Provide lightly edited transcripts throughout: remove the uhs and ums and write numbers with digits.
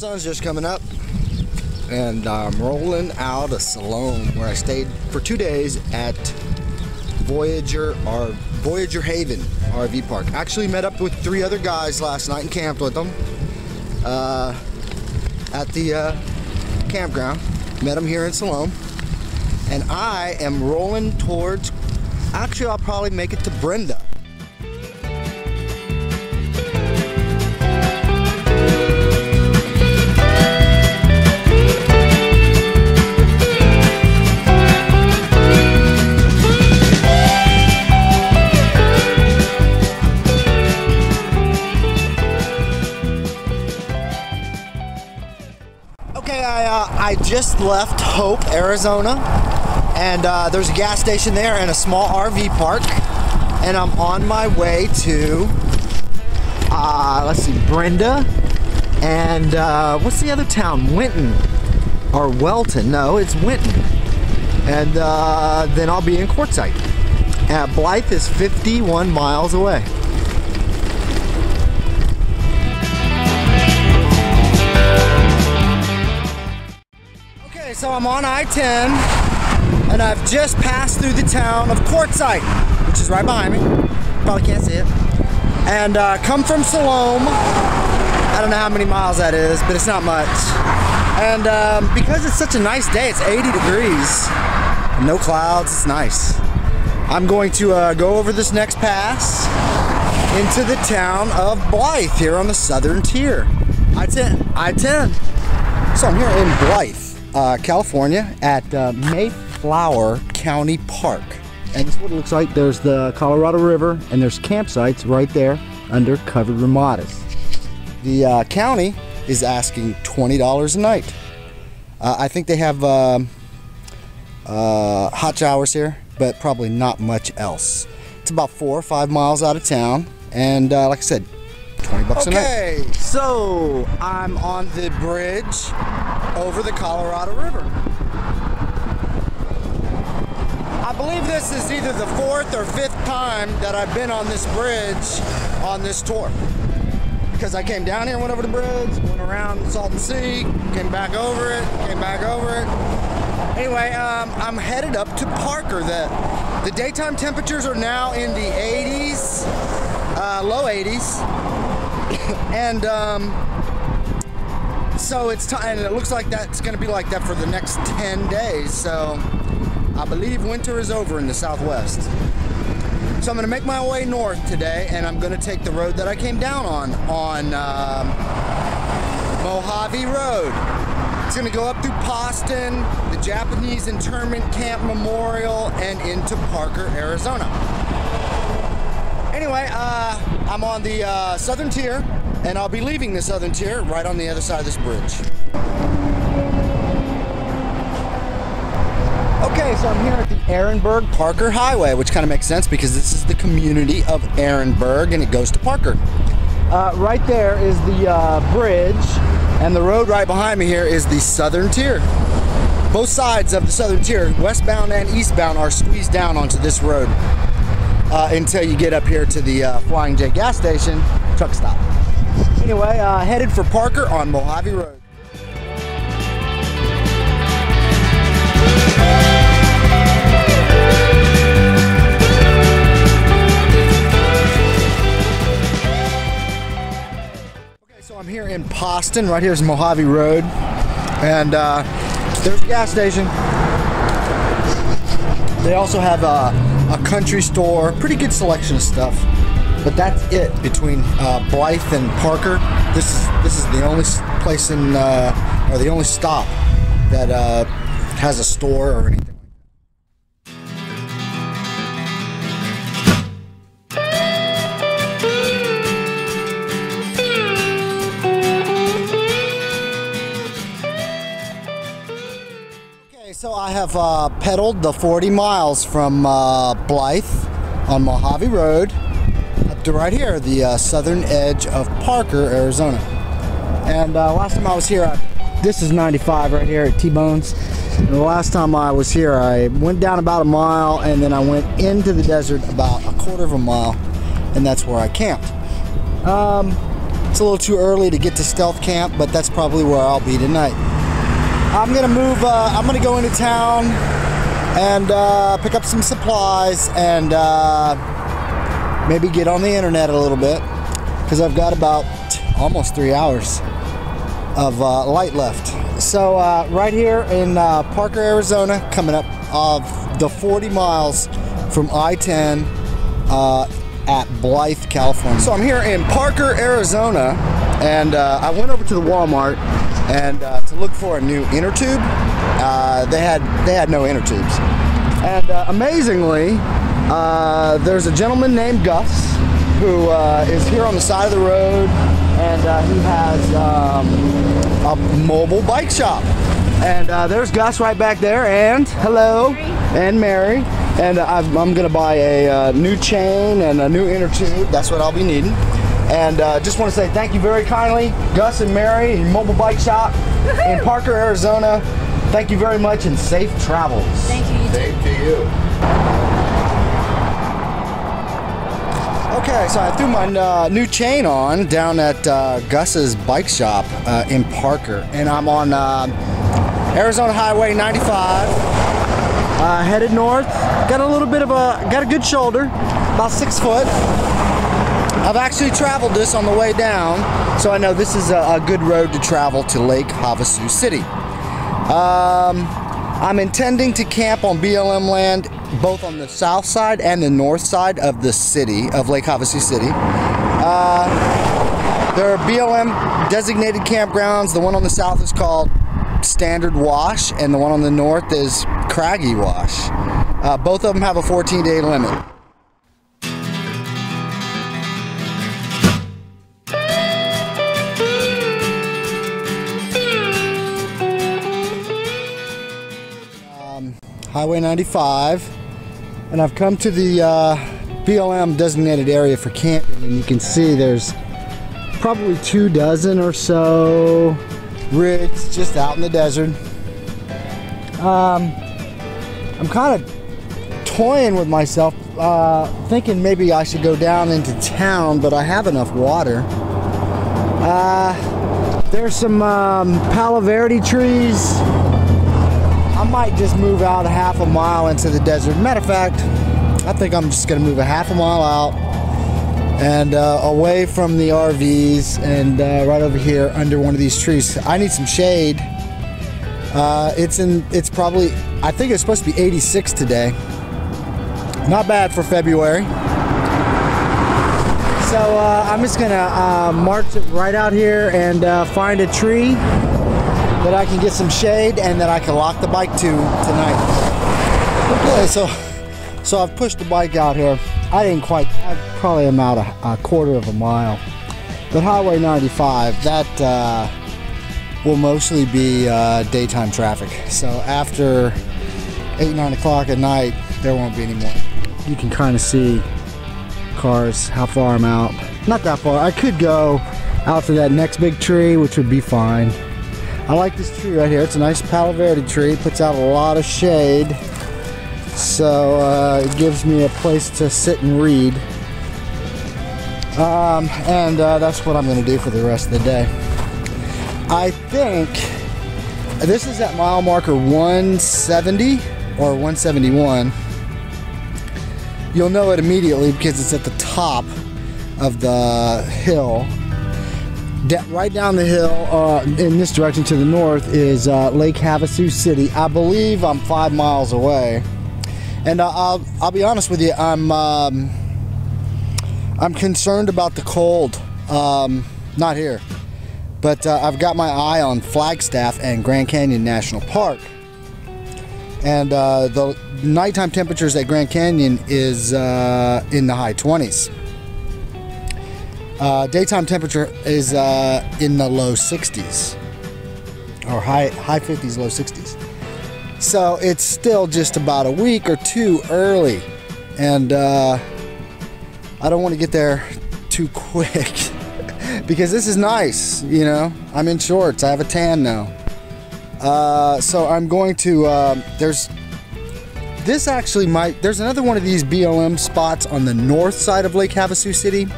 sun's just coming up, and I'm rolling out of Salome, where I stayed for 2 days at Voyager Haven RV Park. Actually met up with 3 other guys last night and camped with them at the campground. Met them here in Salome, and I am rolling towards, actually I'll probably make it to Brenda. I just left Hope, Arizona, and there's a gas station there and a small RV park, and I'm on my way to, let's see, Brenda, and what's the other town? Winton, or Welton, no, it's Winton, and then I'll be in Quartzsite. Blythe is 51 miles away. So I'm on I-10, and I've just passed through the town of Quartzsite, which is right behind me. Probably can't see it. And come from Salome. I don't know how many miles that is, but it's not much. And because it's such a nice day, it's 80 degrees, no clouds, it's nice. I'm going to go over this next pass into the town of Blythe here on the southern tier. I-10. So I'm here in Blythe, California, at Mayflower County Park. And this is what it looks like. There's the Colorado River, and there's campsites right there under covered ramadas. The county is asking $20 a night. I think they have hot showers here, but probably not much else. It's about 4 or 5 miles out of town, and like I said, 20 bucks a night. Okay, so I'm on the bridge over the Colorado River. I believe this is either the 4th or 5th time that I've been on this bridge on this tour. Because I came down here, went over the bridge, went around Salton Sea, came back over it, came back over it. Anyway, I'm headed up to Parker. The daytime temperatures are now in the 80s, low 80s. And so it's time, and it looks like that's going to be like that for the next 10 days. So I believe winter is over in the Southwest. So I'm going to make my way north today, and I'm going to take the road that I came down on Mojave Road. It's going to go up through Poston, the Japanese Internment Camp Memorial, and into Parker, Arizona. Anyway, I'm on the southern tier, and I'll be leaving the southern tier right on the other side of this bridge. Okay, so I'm here at the Ehrenberg-Parker Highway, which kind of makes sense because this is the community of Ehrenberg, and it goes to Parker. Right there is the bridge, and the road right behind me here is the southern tier. Both sides of the southern tier, westbound and eastbound, are squeezed down onto this road. Until you get up here to the Flying J gas station, truck stop. Anyway, headed for Parker on Mojave Road. Okay, so I'm here in Poston. Right here is Mojave Road, and there's a gas station. They also have a country store, pretty good selection of stuff, but that's it between Blythe and Parker. This is the only place in, or the only stop that has a store or anything. So I have pedaled the 40 miles from Blythe on Mojave Road up to right here, the southern edge of Parker, Arizona. And last time I was here, this is 95 right here at T-Bones. And the last time I was here, I went down about a mile, and then I went into the desert about a quarter of a mile, and that's where I camped. It's a little too early to get to Stealth Camp, but that's probably where I'll be tonight. I'm gonna move, I'm gonna go into town and pick up some supplies and maybe get on the internet a little bit, because I've got about almost 3 hours of light left. So right here in Parker, Arizona, coming up the 40 miles from I-10 at Blythe, California. So I'm here in Parker, Arizona, and I went over to the Walmart and to look for a new inner tube. They had no inner tubes, and amazingly, there's a gentleman named Gus who is here on the side of the road, and he has a mobile bike shop. And there's Gus right back there, and hello, and Mary. And I'm gonna buy a new chain and a new inner tube. That's what I'll be needing. And just want to say thank you very kindly, Gus and Mary, Mobile Bike Shop in Parker, Arizona. Thank you very much, and safe travels. Thank you. Same to you. Okay, so I threw my new chain on down at Gus's bike shop in Parker, and I'm on Arizona Highway 95. Headed north. Got a good shoulder, about 6 foot. I've actually traveled this on the way down, so I know this is a good road to travel to Lake Havasu City. I'm intending to camp on BLM land, both on the south side and the north side of the city, of Lake Havasu City. There are BLM designated campgrounds. The one on the south is called Standard Wash, and the one on the north is Craggy Wash. Both of them have a 14-day limit. Highway 95, and I've come to the BLM designated area for camping, and you can see there's probably 24 or so rigs just out in the desert. I'm kind of toying with myself, thinking maybe I should go down into town, but I have enough water. There's some Palo Verde trees. I might just move out a half a mile into the desert. Matter of fact, I think I'm just gonna move a half a mile out and away from the RVs, and right over here under one of these trees. I need some shade. It's probably, I think it's supposed to be 86 today. Not bad for February. So I'm just gonna march it right out here and find a tree that I can get some shade and that I can lock the bike to tonight. Okay, so I've pushed the bike out here. I probably am out a quarter of a mile. But Highway 95, that will mostly be daytime traffic. So after 8, 9 o'clock at night, there won't be any more. You can kind of see cars, how far I'm out. Not that far. I could go out to that next big tree, which would be fine. I like this tree right here. It's a nice Palo Verde tree. It puts out a lot of shade. So it gives me a place to sit and read. And that's what I'm going to do for the rest of the day. I think this is at mile marker 170 or 171. You'll know it immediately because it's at the top of the hill. Right down the hill in this direction to the north is Lake Havasu City. I believe I'm 5 miles away, and I'll be honest with you, I'm concerned about the cold. Not here, but I've got my eye on Flagstaff and Grand Canyon National Park, and the nighttime temperatures at Grand Canyon is in the high 20s. Daytime temperature is in the low 60s, or high 50s, low 60s. So it's still just about a week or two early, and I don't want to get there too quick because this is nice, you know. I'm in shorts. I have a tan now. So I'm going to. There's another one of these BLM spots on the north side of Lake Havasu City.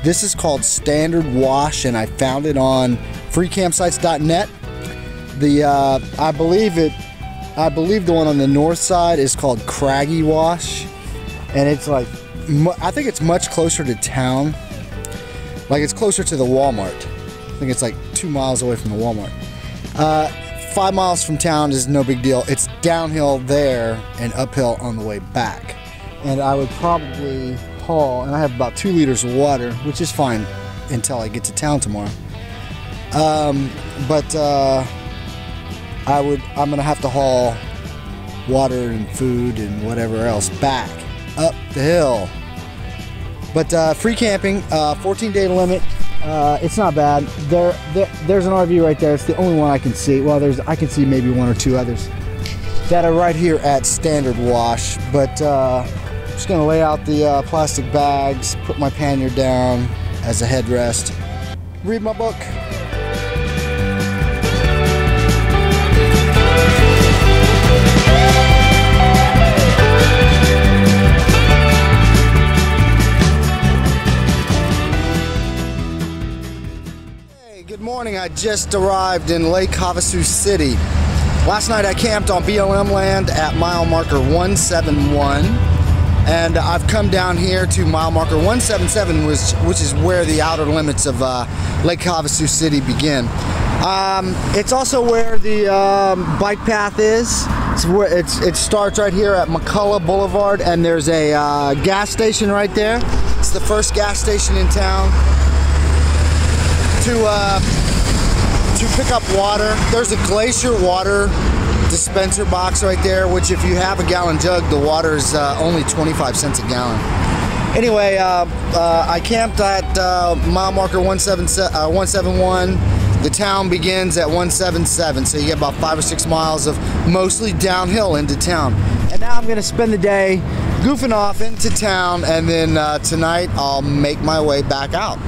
This is called Standard Wash, and I found it on freecampsites.net. I believe the one on the north side is called Craggy Wash, and it's like, I think it's much closer to town. Like, it's closer to the Walmart. I think it's like 2 miles away from the Walmart. 5 miles from town is no big deal. It's downhill there and uphill on the way back. And I would probably haul, and I have about 2 liters of water, which is fine until I get to town tomorrow. I'm gonna have to haul water and food and whatever else back up the hill. But free camping, 14-day limit. It's not bad. There's an RV right there. It's the only one I can see. Well, I can see maybe 1 or 2 others that are right here at Standard Wash. But I'm just gonna lay out the plastic bags, put my pannier down as a headrest, read my book. Good morning. I just arrived in Lake Havasu City. Last night I camped on BLM land at mile marker 171, and I've come down here to mile marker 177, which is where the outer limits of Lake Havasu City begin. It's also where the bike path is. It starts right here at McCullough Boulevard, and there's a gas station right there. It's the first gas station in town to pick up water. There's a Glacier water dispenser box right there, which if you have a gallon jug, the water is only 25 cents a gallon. Anyway, I camped at mile marker 171. The town begins at 177, so you get about 5 or 6 miles of mostly downhill into town. And now I'm gonna spend the day goofing off into town, and then tonight I'll make my way back out.